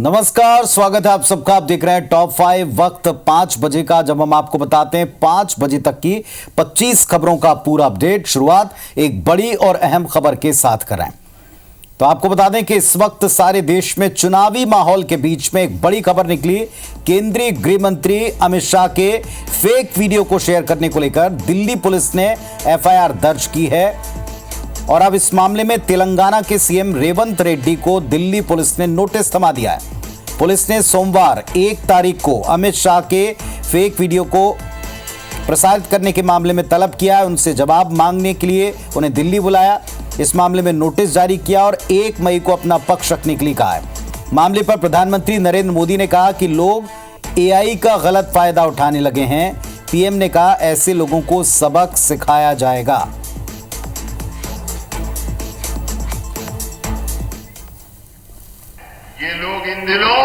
नमस्कार, स्वागत है आप सबका। आप देख रहे हैं टॉप 5। वक्त 5 बजे का, जब हम आपको बताते हैं 5 बजे तक की 25 खबरों का पूरा अपडेट। शुरुआत एक बड़ी और अहम खबर के साथ कर रहे हैं। तो आपको बता दें कि इस वक्त सारे देश में चुनावी माहौल के बीच में एक बड़ी खबर निकली। केंद्रीय गृह मंत्री अमित शाह के फेक वीडियो को शेयर करने को लेकर दिल्ली पुलिस ने एफआईआर दर्ज की है। और अब इस मामले में तेलंगाना के सीएम रेवंत रेड्डी को दिल्ली पुलिस ने नोटिस थमा दिया है। पुलिस ने सोमवार 1 तारीख को अमित शाह के फेक वीडियो को प्रसारित करने के मामले में तलब किया है। उनसे जवाब मांगने के लिए उन्हें दिल्ली बुलाया। इस मामले में नोटिस जारी किया और 1 मई को अपना पक्ष रखने के लिए कहा है। मामले पर प्रधानमंत्री नरेंद्र मोदी ने कहा कि लोग एआई का गलत फायदा उठाने लगे हैं। पीएम ने कहा ऐसे लोगों को सबक सिखाया जाएगा। ये लोग इन दिनों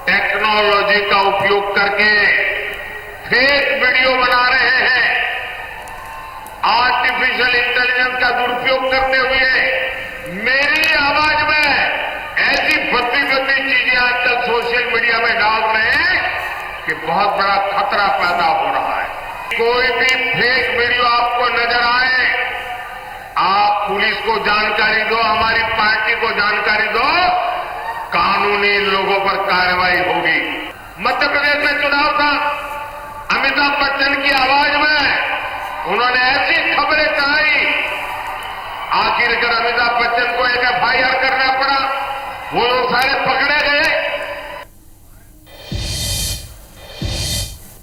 टेक्नोलॉजी का उपयोग करके फेक वीडियो बना रहे हैं। आर्टिफिशियल इंटेलिजेंस का दुरुपयोग करते हुए मेरी आवाज में ऐसी भद्दी चीजें आजकल सोशल मीडिया में डाल रहे हैं कि बहुत बड़ा खतरा पैदा हो रहा है। कोई भी फेक वीडियो आपको नजर आए, आप पुलिस को जानकारी दो, हमारी पार्टी को जानकारी दो, कानूनी लोगों पर कार्रवाई होगी। मध्य प्रदेश में चुनाव था, अमिताभ बच्चन की आवाज में उन्होंने ऐसी खबरें चलाई, आखिरकार अमिताभ बच्चन को एक एफआईआर करना पड़ा। वो लोग सारे पकड़े गए।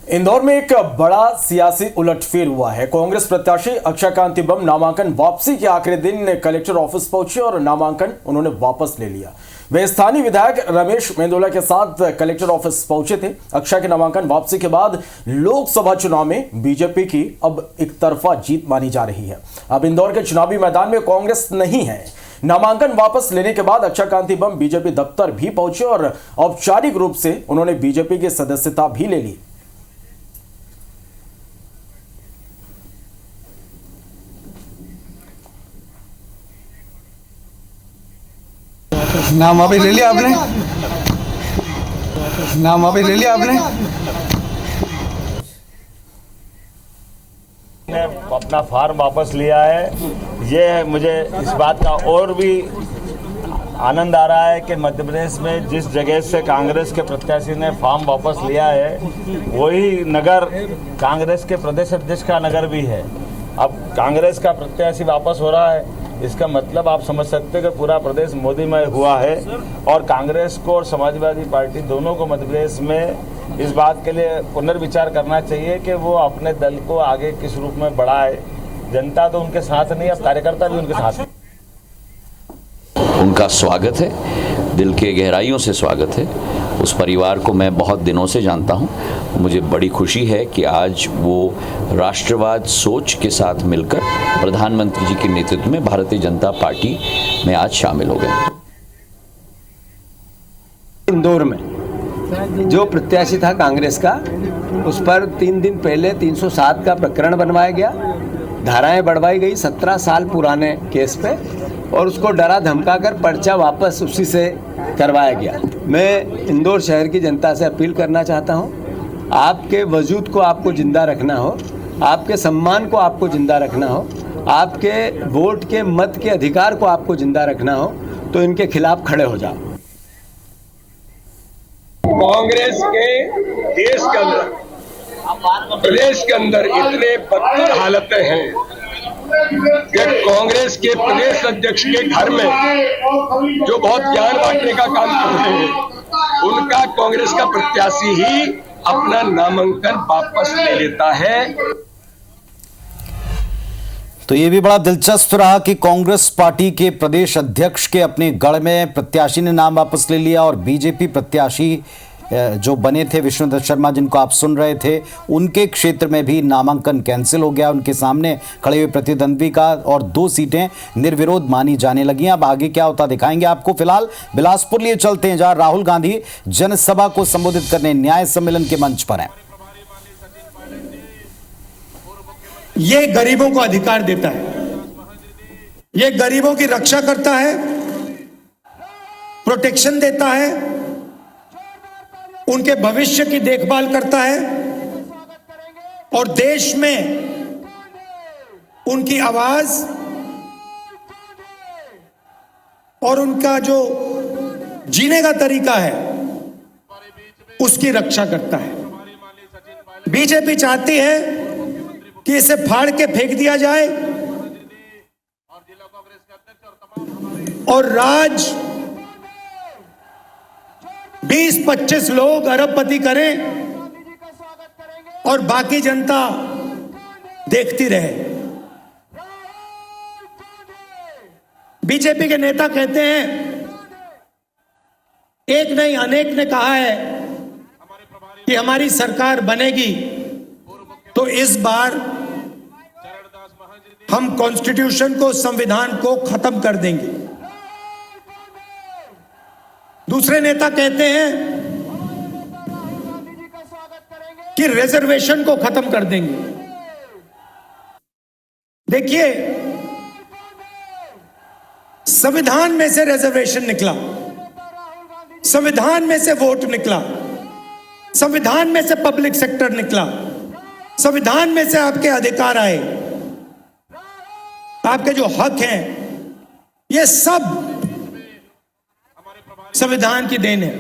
इंदौर में एक बड़ा सियासी उलटफेर हुआ है। कांग्रेस प्रत्याशी अक्षय कांति बम नामांकन वापसी के आखिरी दिन कलेक्टर ऑफिस पहुंचे और नामांकन उन्होंने वापस ले लिया। वे स्थानीय विधायक रमेश मेंदोला के साथ कलेक्टर ऑफिस पहुंचे थे। अक्षय के नामांकन वापसी के बाद लोकसभा चुनाव में बीजेपी की अब एक तरफा जीत मानी जा रही है। अब इंदौर के चुनावी मैदान में कांग्रेस नहीं है। नामांकन वापस लेने के बाद अक्षय कांति बम बीजेपी दफ्तर भी पहुंचे और औपचारिक रूप से उन्होंने बीजेपी की सदस्यता भी ले ली। नाम वापस ले लिया आपने? नाम वापस ले लिया आपने? ने अपना फार्म वापस लिया है। ये मुझे इस बात का और भी आनंद आ रहा है कि मध्य प्रदेश में जिस जगह से कांग्रेस के प्रत्याशी ने फार्म वापस लिया है, वही नगर कांग्रेस के प्रदेश अध्यक्ष का नगर भी है। अब कांग्रेस का प्रत्याशी वापस हो रहा है, इसका मतलब आप समझ सकते हैं कि पूरा प्रदेश मोदीमय हुआ है। और कांग्रेस को और समाजवादी पार्टी दोनों को मध्य प्रदेश में इस बात के लिए पुनर्विचार करना चाहिए कि वो अपने दल को आगे किस रूप में बढ़ाए। जनता तो उनके साथ नहीं, अब कार्यकर्ता भी उनके साथ नहीं। उनका स्वागत है, दिल के गहराइयों से स्वागत है। उस परिवार को मैं बहुत दिनों से जानता हूं। मुझे बड़ी खुशी है कि आज वो राष्ट्रवाद सोच के साथ मिलकर प्रधानमंत्री जी के नेतृत्व में भारतीय जनता पार्टी में आज शामिल हो गए। इंदौर में जो प्रत्याशी था कांग्रेस का, उस पर 3 दिन पहले 307 का प्रकरण बनवाया गया, धाराएं बढ़वाई गई 17 साल पुराने केस पे, और उसको डरा धमका कर पर्चा वापस उसी से करवाया गया। मैं इंदौर शहर की जनता से अपील करना चाहता हूं, आपके वजूद को आपको जिंदा रखना हो, आपके सम्मान को आपको जिंदा रखना हो, आपके वोट के मत के अधिकार को आपको जिंदा रखना हो, तो इनके खिलाफ खड़े हो जाओ। कांग्रेस के देश के अंदर, प्रदेश के अंदर इतने बदतर हालतें हैं कि कांग्रेस के प्रदेश अध्यक्ष के घर में जो बहुत ज्ञान बांटने का काम करते हैं, उनका कांग्रेस का प्रत्याशी ही अपना नामांकन वापस ले लेता है। तो ये भी बड़ा दिलचस्प रहा कि कांग्रेस पार्टी के प्रदेश अध्यक्ष के अपने गढ़ में प्रत्याशी ने नाम वापस ले लिया और बीजेपी प्रत्याशी जो बने थे विष्णुदत्त शर्मा, जिनको आप सुन रहे थे, उनके क्षेत्र में भी नामांकन कैंसिल हो गया। उनके सामने खड़े हुए प्रतिद्वंद्वी का और 2 सीटें निर्विरोध मानी जाने लगी। अब आगे क्या होता दिखाएंगे आपको। फिलहाल बिलासपुर लिए चलते हैं, जहां राहुल गांधी जनसभा को संबोधित करने न्याय सम्मेलन के मंच पर हैं। ये गरीबों को अधिकार देता है, ये गरीबों की रक्षा करता है, प्रोटेक्शन देता है, उनके भविष्य की देखभाल करता है और देश में उनकी आवाज और उनका जो जीने का तरीका है उसकी रक्षा करता है। बीजेपी चाहती है कि इसे फाड़ के फेंक दिया जाए और राज 20-25 लोग अरबपति करें और बाकी जनता देखती रहे। बीजेपी के नेता कहते हैं, एक नहीं अनेक ने कहा है कि हमारी सरकार बनेगी तो इस बार हम कॉन्स्टिट्यूशन को, संविधान को खत्म कर देंगे। दूसरे नेता कहते हैं कि रिजर्वेशन को खत्म कर देंगे। देखिए, संविधान में से रिजर्वेशन निकला, संविधान में से वोट निकला, संविधान में से पब्लिक सेक्टर निकला, संविधान में से आपके अधिकार आए, आपके जो हक हैं, ये सब संविधान की देन है।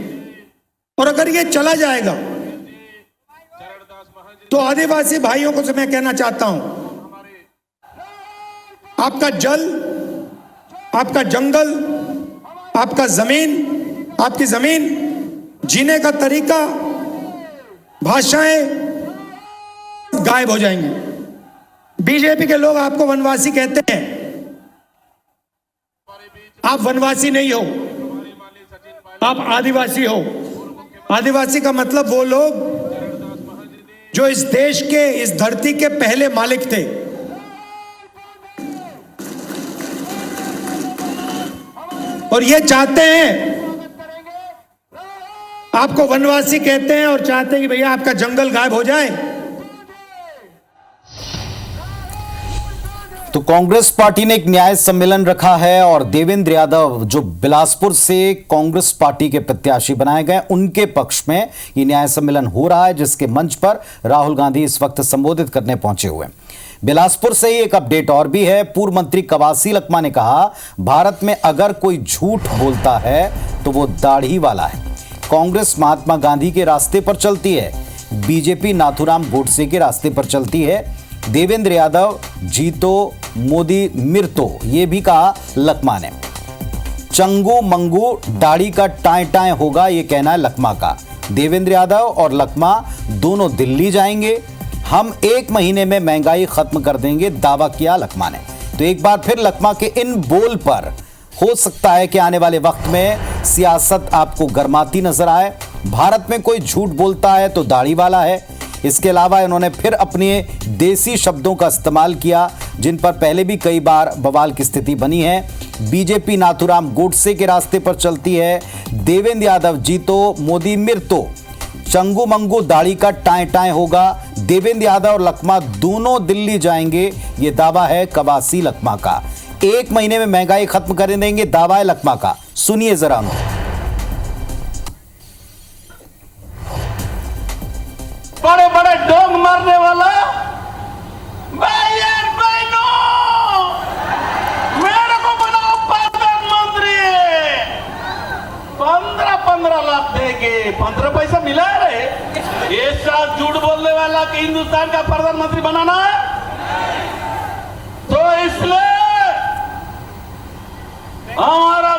और अगर ये चला जाएगा तो आदिवासी भाइयों को मैं कहना चाहता हूं, आपका जल, आपका जंगल, आपका जमीन, आपकी जमीन, जीने का तरीका, भाषाएं गायब हो जाएंगी। बीजेपी के लोग आपको वनवासी कहते हैं, आप वनवासी नहीं हो, आप आदिवासी हो। आदिवासी का मतलब वो लोग जो इस देश के, इस धरती के पहले मालिक थे। और ये चाहते हैं, आपको वनवासी कहते हैं और चाहते हैं कि भैया आपका जंगल गायब हो जाए। तो कांग्रेस पार्टी ने एक न्याय सम्मेलन रखा है और देवेंद्र यादव जो बिलासपुर से कांग्रेस पार्टी के प्रत्याशी बनाए गए, उनके पक्ष में ये न्याय सम्मेलन हो रहा है, जिसके मंच पर राहुल गांधी इस वक्त संबोधित करने पहुंचे हुए हैं। बिलासपुर से ही एक अपडेट और भी है। पूर्व मंत्री कवासी लखमा ने कहा, भारत में अगर कोई झूठ बोलता है तो वो दाढ़ी वाला है। कांग्रेस महात्मा गांधी के रास्ते पर चलती है, बीजेपी नाथूराम गोडसे के रास्ते पर चलती है। देवेंद्र यादव जीतो मोदी मिर्तो, ये भी कहा लखमा ने। चंगू मंगू दाढ़ी का टाए टाए होगा, ये कहना है लखमा का। देवेंद्र यादव और लखमा दोनों दिल्ली जाएंगे, हम 1 महीने में महंगाई खत्म कर देंगे, दावा किया लखमा ने। तो एक बार फिर लखमा के इन बोल पर हो सकता है कि आने वाले वक्त में सियासत आपको गरमाती नजर आए। भारत में कोई झूठ बोलता है तो दाढ़ी वाला है। इसके अलावा इन्होंने फिर अपने देसी शब्दों का इस्तेमाल किया, जिन पर पहले भी कई बार बवाल की स्थिति बनी है। बीजेपी नाथूराम गोडसे के रास्ते पर चलती है, देवेंद्र यादव जीतो मोदी मिर्तो, चंगू मंगू दाढ़ी का टाए टाए होगा। देवेंद्र यादव और लखमा दोनों दिल्ली जाएंगे, ये दावा है कवासी लखमा का। 1 महीने में महंगाई खत्म कर देंगे, दावा है लखमा का। सुनिए जरा। बड़े बड़े डोंग मारने वाला भाइयों बहनों, मेरे को बनाओ प्रधानमंत्री। 15 लाख देंगे, 15 पैसा मिला है रे। ये साथ झूठ बोलने वाला कि हिंदुस्तान का प्रधानमंत्री बनाना है, तो इसलिए हमारा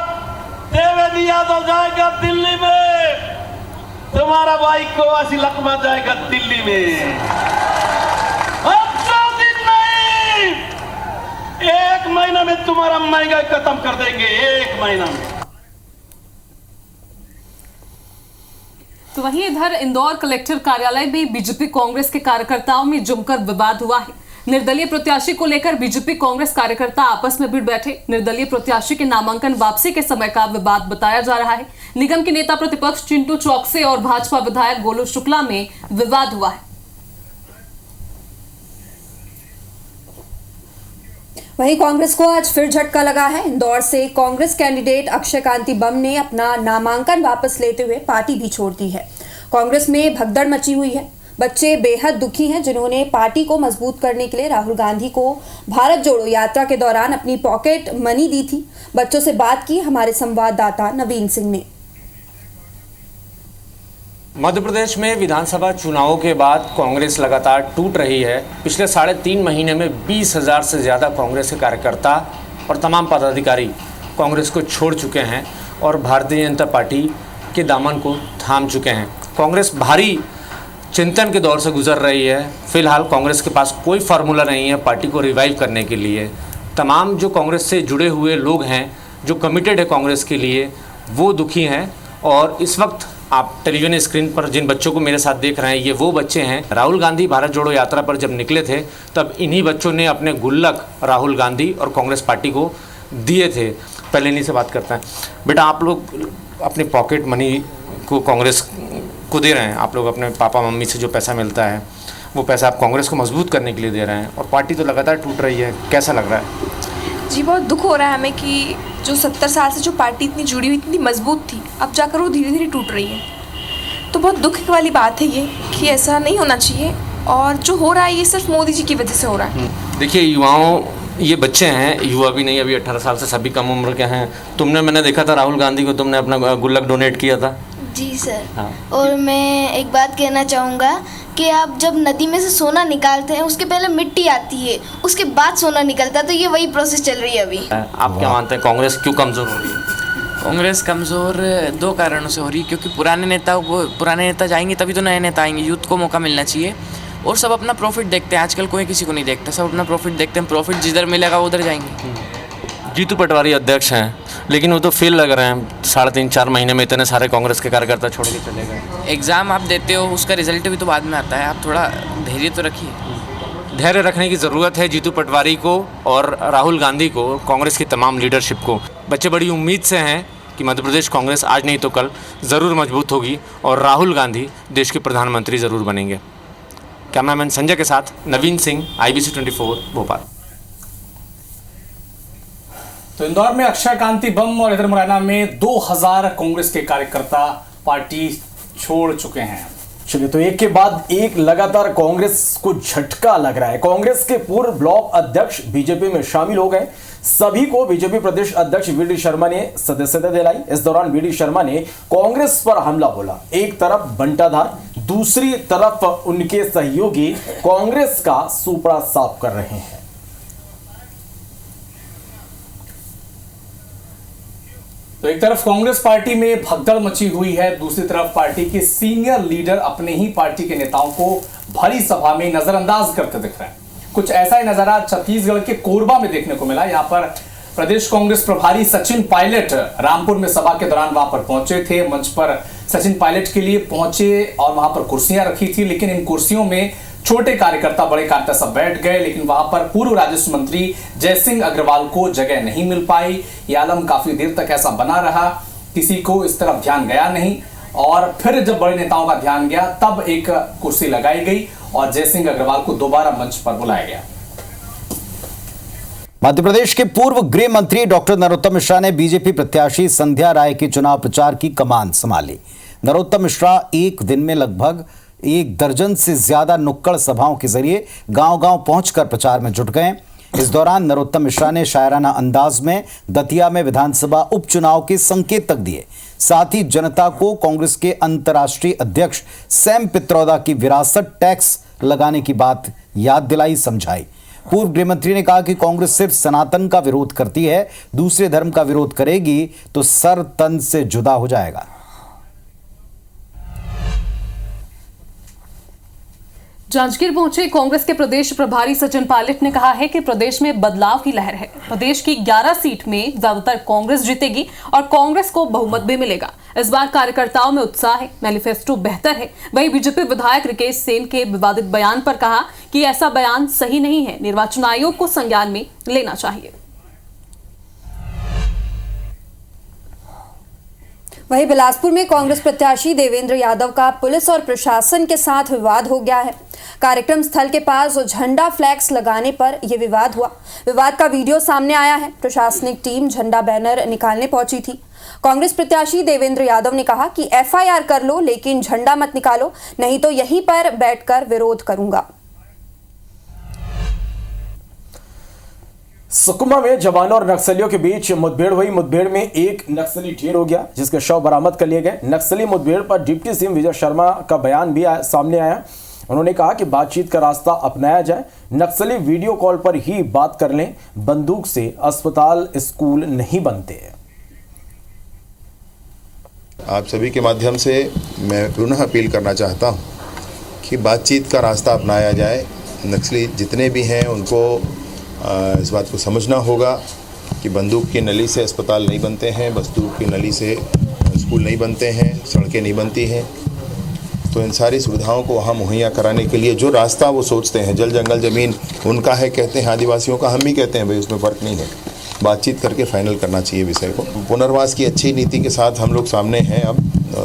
देवेंद्र यादव जाएगा दिल्ली में, तुम्हारा भाई कवासी लखमा जाएगा दिल्ली में। अब 2 दिन नहीं, 1 महीना में तुम्हारा महंगाई खत्म कर देंगे, 1 महीना में। तो वहीं इधर इंदौर कलेक्टर कार्यालय में बीजेपी कांग्रेस के कार्यकर्ताओं में जमकर विवाद हुआ है। निर्दलीय प्रत्याशी को लेकर बीजेपी कांग्रेस कार्यकर्ता आपस में भिड़ बैठे। निर्दलीय प्रत्याशी के नामांकन वापसी के समय का विवाद बताया जा रहा है। निगम के नेता प्रतिपक्ष चिंटू चौकसे और भाजपा विधायक गोलू शुक्ला में विवाद हुआ है। वहीं कांग्रेस को आज फिर झटका लगा है। इंदौर से कांग्रेस कैंडिडेट अक्षय कांति बम ने अपना नामांकन वापस लेते हुए पार्टी भी छोड़ दी है। कांग्रेस में भगदड़ मची हुई है। बच्चे बेहद दुखी हैं, जिन्होंने पार्टी को मजबूत करने के लिए राहुल गांधी को भारत जोड़ो यात्रा के दौरान अपनी पॉकेट मनी दी थी। बच्चों से बात की हमारे संवाददाता नवीन सिंह ने। मध्य प्रदेश में विधानसभा चुनावों के बाद कांग्रेस लगातार टूट रही है। पिछले 3.5 महीने में 20,000 से ज़्यादा कांग्रेस के कार्यकर्ता और तमाम पदाधिकारी कांग्रेस को छोड़ चुके हैं और भारतीय जनता पार्टी के दामन को थाम चुके हैं। कांग्रेस भारी चिंतन के दौर से गुजर रही है। फिलहाल कांग्रेस के पास कोई फार्मूला नहीं है पार्टी को रिवाइव करने के लिए। तमाम जो कांग्रेस से जुड़े हुए लोग हैं, जो कमिटेड है कांग्रेस के लिए, वो दुखी हैं। और इस वक्त आप टेलीविजन स्क्रीन पर जिन बच्चों को मेरे साथ देख रहे हैं, ये वो बच्चे हैं। राहुल गांधी भारत जोड़ो यात्रा पर जब निकले थे तब इन्हीं बच्चों ने अपने गुल्लक राहुल गांधी और कांग्रेस पार्टी को दिए थे। पहले इन्हीं से बात करते हैं। बेटा, आप लोग अपने पॉकेट मनी को कांग्रेस को दे रहे हैं। आप लोग अपने पापा मम्मी से जो पैसा मिलता है वो पैसा आप कांग्रेस को मजबूत करने के लिए दे रहे हैं और पार्टी तो लगातार टूट रही है। कैसा लग रहा है? जी, बहुत दुख हो रहा है हमें कि जो 70 साल से जो पार्टी इतनी जुड़ी हुई, इतनी मजबूत थी, अब जाकर वो धीरे धीरे टूट रही है। तो बहुत दुख वाली बात है ये कि ऐसा नहीं होना चाहिए और जो हो रहा है ये सिर्फ मोदी जी की वजह से हो रहा है। देखिए, युवाओं, ये बच्चे हैं, युवा भी नहीं, अभी 18 साल से सभी कम उम्र के हैं। मैंने देखा था राहुल गांधी को, तुमने अपना गुल्लक डोनेट किया था। जी सर। हाँ। और मैं एक बात कहना चाहूँगा कि आप जब नदी में से सोना निकालते हैं उसके पहले मिट्टी आती है, उसके बाद सोना निकलता है, तो ये वही प्रोसेस चल रही है अभी। आप क्या मानते हैं, कांग्रेस क्यों कमज़ोर हो रही है? कांग्रेस कमज़ोर 2 कारणों से हो रही है, क्योंकि पुराने नेता जाएंगे तभी तो नए नेता आएंगे। यूथ को मौका मिलना चाहिए और सब अपना प्रॉफिट देखते हैं। आजकल कोई किसी को नहीं देखता, सब अपना प्रॉफिट देखते हैं। प्रॉफिट जिधर मिलेगा उधर जाएंगे। जीतू पटवारी अध्यक्ष हैं, लेकिन वो तो फेल लग रहे हैं। 3.5-4 महीने में इतने सारे कांग्रेस के कार्यकर्ता छोड़ के चले गए। एग्ज़ाम आप देते हो, उसका रिजल्ट भी तो बाद में आता है। आप थोड़ा धैर्य तो रखिए। धैर्य रखने की ज़रूरत है जीतू पटवारी को और राहुल गांधी को, कांग्रेस की तमाम लीडरशिप को। बच्चे बड़ी उम्मीद से हैं कि मध्य प्रदेश कांग्रेस आज नहीं तो कल ज़रूर मजबूत होगी और राहुल गांधी देश के प्रधानमंत्री ज़रूर बनेंगे। कैमरामैन संजय के साथ नवीन सिंह, IBC 24 भोपाल। तो इंदौर में अक्षय कांति बम और इधर मुरैना में 2000 कांग्रेस के कार्यकर्ता पार्टी छोड़ चुके हैं। चलिए, तो एक के बाद एक लगातार कांग्रेस को झटका लग रहा है। कांग्रेस के पूर्व ब्लॉक अध्यक्ष बीजेपी में शामिल हो गए। सभी को बीजेपी प्रदेश अध्यक्ष वीडी शर्मा ने सदस्यता दिलाई। इस दौरान वीडी शर्मा ने कांग्रेस पर हमला बोला। एक तरफ बंटाधार, दूसरी तरफ उनके सहयोगी कांग्रेस का सुपड़ा साफ कर रहे हैं। तो एक तरफ कांग्रेस पार्टी में भगदड़ मची हुई है, दूसरी तरफ पार्टी के सीनियर लीडर अपने ही पार्टी के नेताओं को भरी सभा में नजरअंदाज करते दिख रहे हैं। कुछ ऐसा ही नजारा छत्तीसगढ़ के कोरबा में देखने को मिला। यहाँ पर प्रदेश कांग्रेस प्रभारी सचिन पायलट रामपुर में सभा के दौरान वहां पर पहुंचे थे। मंच पर सचिन पायलट के लिए पहुंचे और वहां पर कुर्सियां रखी थी, लेकिन इन कुर्सियों में छोटे कार्यकर्ता, बड़े कार्यकर्ता सब बैठ गए, लेकिन वहां पर पूर्व राजस्व मंत्री जयसिंह अग्रवाल को जगह नहीं मिल पाई। ये आलम काफी देर तक ऐसा बना रहा, किसी को इस तरफ ध्यान गया नहीं। और फिर जब बड़े नेताओं का ध्यान गया तब एक कुर्सी लगाई गई और जयसिंह अग्रवाल को दोबारा मंच पर बुलाया गया। मध्य प्रदेश के पूर्व गृह मंत्री डॉक्टर नरोत्तम मिश्रा ने बीजेपी प्रत्याशी संध्या राय के चुनाव प्रचार की कमान संभाली। नरोत्तम मिश्रा एक दिन में लगभग 1 दर्जन से ज्यादा नुक्कड़ सभाओं के जरिए गांव-गांव पहुंचकर प्रचार में जुट गए। इस दौरान नरोत्तम मिश्रा ने शायराना अंदाज में दतिया में विधानसभा उपचुनाव के संकेत तक दिए। साथ ही जनता को कांग्रेस के अंतर्राष्ट्रीय अध्यक्ष सैम पित्रोदा की विरासत टैक्स लगाने की बात याद दिलाई, समझाई। पूर्व गृह मंत्री ने कहा कि कांग्रेस सिर्फ सनातन का विरोध करती है, दूसरे धर्म का विरोध करेगी तो सर तन से जुदा हो जाएगा। जांजगीर पहुंचे कांग्रेस के प्रदेश प्रभारी सचिन पायलट ने कहा है कि प्रदेश में बदलाव की लहर है। प्रदेश की 11 सीट में ज्यादातर कांग्रेस जीतेगी और कांग्रेस को बहुमत भी मिलेगा। इस बार कार्यकर्ताओं में उत्साह है, मैनिफेस्टो बेहतर है। वहीं बीजेपी विधायक रिकेश सेन के विवादित बयान पर कहा कि ऐसा बयान सही नहीं है, निर्वाचन आयोग को संज्ञान में लेना चाहिए। वहीं बिलासपुर में कांग्रेस प्रत्याशी देवेंद्र यादव का पुलिस और प्रशासन के साथ विवाद हो गया है। कार्यक्रम स्थल के पास झंडा फ्लैक्स लगाने पर यह विवाद हुआ। विवाद का वीडियो सामने आया है। प्रशासनिक टीम झंडा बैनर निकालने पहुंची थी। कांग्रेस प्रत्याशी देवेंद्र यादव ने कहा कि एफआईआर कर लो, लेकिन झंडा मत निकालो, नहीं तो यहीं पर बैठकर विरोध करूंगा। सुकमा में जवानों और नक्सलियों के बीच मुठभेड़ हुई। मुठभेड़ में एक नक्सली ढेर हो गया, जिसके शव बरामद कर लिए गए। नक्सली मुठभेड़ पर डिप्टी सीएम विजय शर्मा का बयान भी सामने आया। उन्होंने कहा कि बातचीत का रास्ता अपनाया जाए, नक्सली वीडियो कॉल पर ही बात कर लें, बंदूक से अस्पताल स्कूल नहीं बनते। आप सभी के माध्यम से मैं पुनः अपील करना चाहता हूं कि बातचीत का रास्ता अपनाया जाए। नक्सली जितने भी हैं उनको इस बात को समझना होगा कि बंदूक की नली से अस्पताल नहीं बनते हैं, बंदूक की नली से स्कूल नहीं बनते हैं, सड़कें नहीं बनती हैं। तो इन सारी सुविधाओं को वहाँ मुहैया कराने के लिए जो रास्ता वो सोचते हैं, जल जंगल ज़मीन उनका है कहते हैं, आदिवासियों का हम भी कहते हैं, भाई उसमें फ़र्क नहीं है। बातचीत करके फाइनल करना चाहिए विषय को। पुनर्वास की अच्छी नीति के साथ हम लोग सामने हैं, अब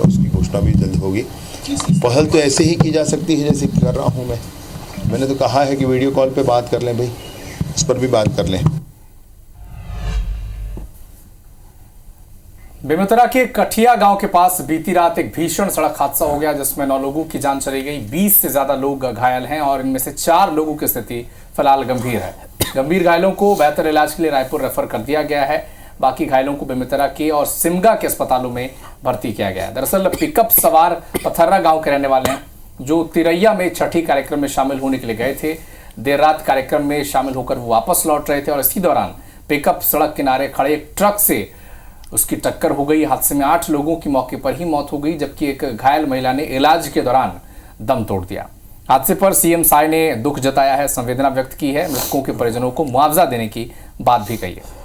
उसकी घोषणा भी जल्द होगी। पहल तो ऐसे ही की जा सकती है जैसे कर रहा हूँ मैंने तो कहा है कि वीडियो कॉल पे बात कर लें, भाई इस पर भी बात कर लें। बेमेतरा के कठिया गांव के पास बीती रात एक भीषण सड़क हादसा हो गया, जिसमें 9 लोगों की जान चली गई। 20 से ज्यादा लोग घायल हैं और इनमें से 4 लोगों की स्थिति फिलहाल गंभीर है। गंभीर घायलों को बेहतर इलाज के लिए रायपुर रेफर कर दिया गया है। बाकी घायलों को बेमेतरा के और सिमगा के अस्पतालों में भर्ती किया गया है। दरअसल पिकअप सवार पथर्रा गाँव के रहने वाले हैं, जो तिरैया में छठी कार्यक्रम में शामिल होने के लिए गए थे। देर रात कार्यक्रम में शामिल होकर वो वापस लौट रहे थे और इसी दौरान पिकअप सड़क किनारे खड़े एक ट्रक से उसकी टक्कर हो गई। हादसे में 8 लोगों की मौके पर ही मौत हो गई, जबकि एक घायल महिला ने इलाज के दौरान दम तोड़ दिया। हादसे पर सीएम साय ने दुख जताया है, संवेदना व्यक्त की है। मृतकों के परिजनों को मुआवजा देने की बात भी कही है।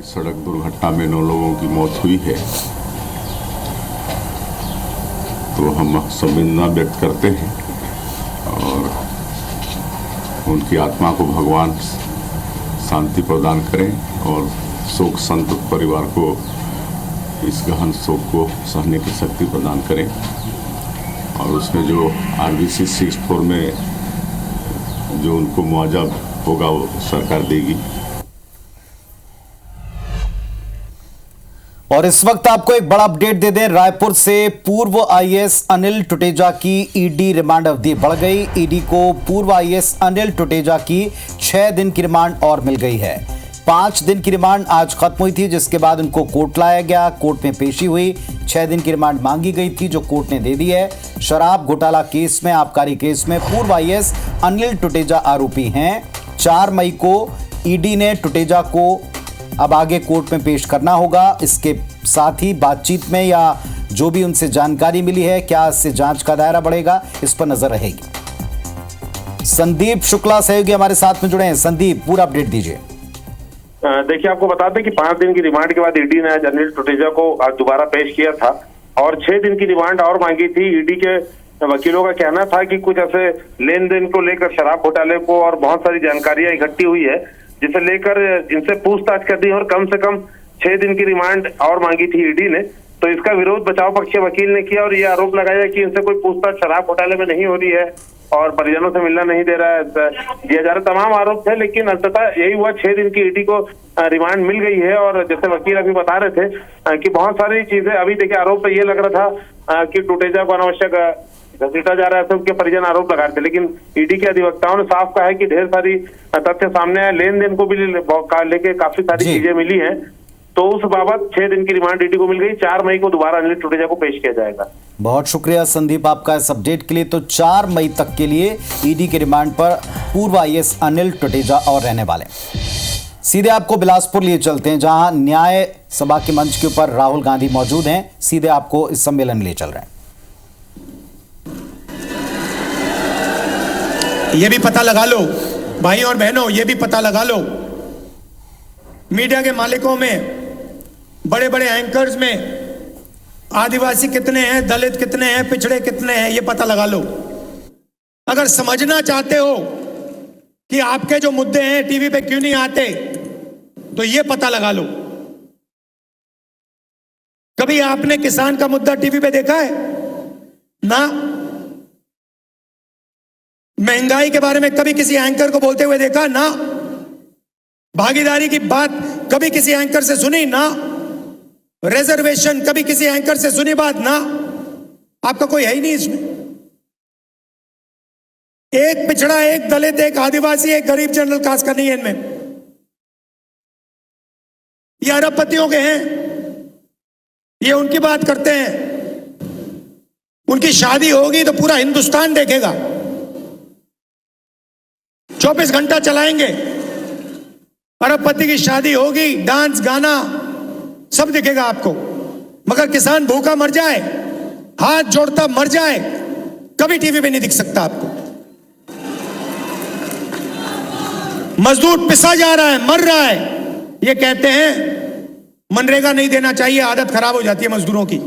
सड़क दुर्घटना में 9 लोगों की मौत हुई है, तो हम संवेदना व्यक्त करते हैं और उनकी आत्मा को भगवान शांति प्रदान करें और शोक संतप्त परिवार को इस गहन शोक को सहने की शक्ति प्रदान करें। और उसमें जो RBC 64 में जो उनको मुआवजा होगा वो सरकार देगी। और इस वक्त आपको एक बड़ा अपडेट दे दें। रायपुर से पूर्व IAS अनिल टुटेजा की ईडी रिमांड अवधि बढ़ गई। ईडी को पूर्व IAS अनिल टुटेजा की 6 दिन की रिमांड और मिल गई है। 5 दिन की रिमांड आज खत्म हुई थी, जिसके बाद उनको कोर्ट लाया गया। कोर्ट में पेशी हुई। 6 दिन की रिमांड मांगी गई थी, जो कोर्ट ने दे दी है। शराब घोटाला केस में, आबकारी केस में पूर्व IAS अनिल टुटेजा आरोपी हैं। 4 मई को ईडी ने टुटेजा को अब आगे कोर्ट में पेश करना होगा। इसके साथ ही बातचीत में या जो भी उनसे जानकारी मिली है, क्या इससे जांच का दायरा बढ़ेगा, इस पर नजर रहेगी। संदीप शुक्ला सहयोगी हमारे साथ में जुड़े हैं। संदीप, पूरा अपडेट दीजिए। देखिए, आपको बता दें कि 5 दिन की रिमांड के बाद ईडी ने आज अनिल टुटेजा को आज दोबारा पेश किया था और 6 दिन की रिमांड और मांगी थी। ईडी के वकीलों का कहना था कि कुछ ऐसे लेन देन को लेकर, शराब घोटाले को और बहुत सारी जानकारियां इकट्ठी हुई है, जिसे लेकर इनसे पूछताछ कर दी और कम से कम 6 दिन की रिमांड और मांगी थी ईडी ने। तो इसका विरोध बचाव पक्ष के वकील ने किया और ये आरोप लगाया कि इनसे कोई पूछताछ शराब घोटाले में नहीं हो रही है और परिजनों से मिलना नहीं दे रहा है, दिया जा रहा। तमाम आरोप थे, लेकिन अंततः यही हुआ, 6 दिन की ईडी को रिमांड मिल गई है। और जैसे वकील अभी बता रहे थे कि बहुत सारी चीजें, अभी देखिए आरोप तो ये लग रहा था कि टुटेजा को अनावश्यक घसीटा जा रहा है, उनके परिजन आरोप लगा रहे थे, लेकिन ईडी के अधिवक्ताओं ने साफ कहा है कि ढेर सारी तथ्य सामने आए, लेन देन को भी लेके काफी सारी चीजें मिली हैं। तो उस बाबत 6 दिन की रिमांड ईडी को मिल गई। 4 मई को दोबारा अनिल टुटेजा को पेश किया जाएगा। बहुत शुक्रिया संदीप आपका इस अपडेट के लिए। तो 4 मई तक के लिए ईडी के रिमांड पर पूर्व IAS अनिल टुटेजा और रहने वाले। सीधे आपको बिलासपुर लिए चलते हैं, जहां न्याय सभा के मंच के ऊपर राहुल गांधी मौजूद हैं। सीधे आपको इस सम्मेलन लिए चल रहे हैं। ये भी पता लगा लो भाई और बहनों, ये भी पता लगा लो, मीडिया के मालिकों में, बड़े बड़े एंकर्स में आदिवासी कितने हैं, दलित कितने हैं, पिछड़े कितने हैं, ये पता लगा लो। अगर समझना चाहते हो कि आपके जो मुद्दे हैं टीवी पे क्यों नहीं आते, तो ये पता लगा लो। कभी आपने किसान का मुद्दा टीवी पे देखा है? ना। महंगाई के बारे में कभी किसी एंकर को बोलते हुए देखा? ना। भागीदारी की बात कभी किसी एंकर से सुनी? ना। रिजर्वेशन कभी किसी एंकर से सुनी बात? ना। आपका कोई है ही नहीं इसमें। एक पिछड़ा, एक दलित, एक आदिवासी, एक गरीब जनरल कास्ट का नहीं है इनमें। ये अरबपतियों के हैं, ये उनकी बात करते हैं। उनकी शादी होगी तो पूरा हिंदुस्तान देखेगा, 24 घंटा चलाएंगे। अरबपति की शादी होगी, डांस गाना सब दिखेगा आपको। मगर किसान भूखा मर जाए, हाथ जोड़ता मर जाए, कभी टीवी पे नहीं दिख सकता आपको। मजदूर पिसा जा रहा है, मर रहा है, ये कहते हैं मनरेगा नहीं देना चाहिए, आदत खराब हो जाती है मजदूरों की।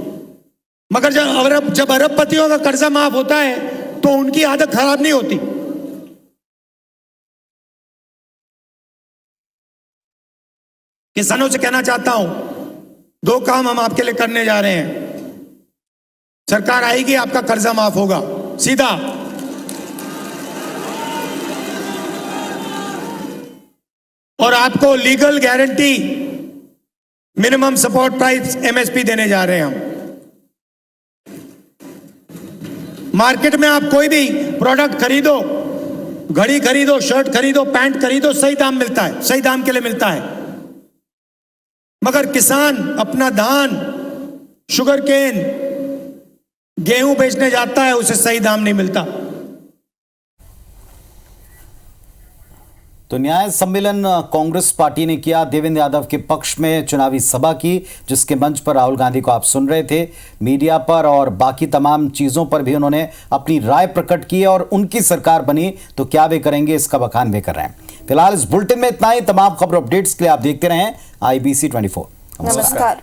मगर जब अरबपतियों का कर्जा माफ होता है तो उनकी आदत खराब नहीं होती। किसानों से कहना चाहता हूं, 2 काम हम आपके लिए करने जा रहे हैं। सरकार आएगी, आपका कर्जा माफ होगा, सीधा। और आपको legal guarantee minimum support price MSP देने जा रहे हैं हम। मार्केट में आप कोई भी प्रोडक्ट खरीदो, घड़ी खरीदो, शर्ट खरीदो, पैंट खरीदो, सही दाम मिलता है, सही दाम के लिए मिलता है। मगर किसान अपना धान, शुगर केन, गेहूं बेचने जाता है, उसे सही दाम नहीं मिलता। तो न्याय सम्मेलन कांग्रेस पार्टी ने किया देवेंद्र यादव के पक्ष में चुनावी सभा की, जिसके मंच पर राहुल गांधी को आप सुन रहे थे। मीडिया पर और बाकी तमाम चीज़ों पर भी उन्होंने अपनी राय प्रकट की और उनकी सरकार बनी तो क्या वे करेंगे, इसका बखान वे कर रहे हैं। फिलहाल इस बुलेटिन में इतना ही। तमाम खबर अपडेट्स के लिए आप देखते रहें IBC 24। नमस्कार।